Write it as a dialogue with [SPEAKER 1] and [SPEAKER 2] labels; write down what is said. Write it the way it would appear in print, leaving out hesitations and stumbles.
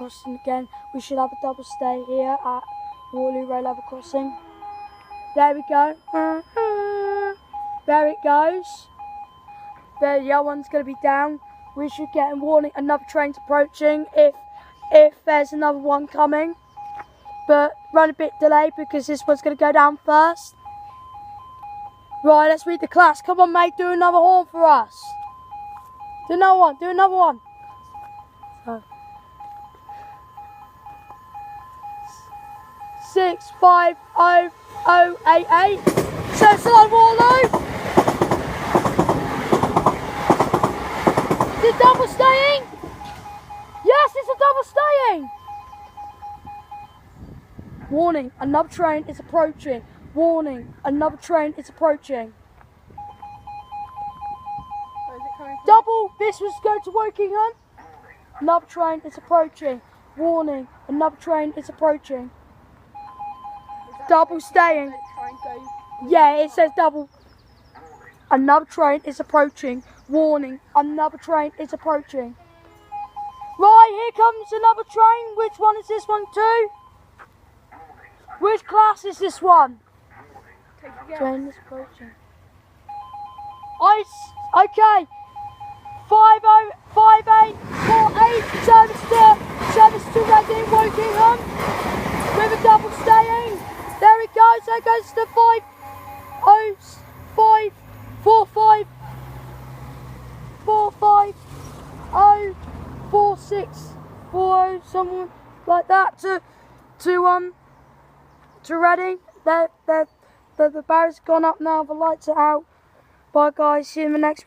[SPEAKER 1] crossing again. We should have a double stay here at Waterloo row level crossing. There we go. There it goes. There, the other one's going to be down. We should get a warning. Another train's approaching if there's another one coming. But run a bit delayed because this one's going to go down first. Right, let's read the class. Come on, mate, do another horn for us. Do another one, do another one. So. 650088. Central Waterloo. Is it double staying? Yes, it's a double staying. Warning, another train is approaching. Warning, another train is approaching.
[SPEAKER 2] Where is it coming from?
[SPEAKER 1] Double, this was going to Wokingham. Another train is approaching. Warning, another train is approaching. Double staying. Yeah, it says double. Another train is approaching. Warning, another train is approaching. Right, here comes another train. Which one is this one too? Which class is this one? Train is approaching. Okay. 505848 service to Reading, Wokingham with a double staying. There it goes. There goes the 50545450464, someone like that to Reading. The barrier's gone up now. The lights are out. Bye guys. See you in the next video.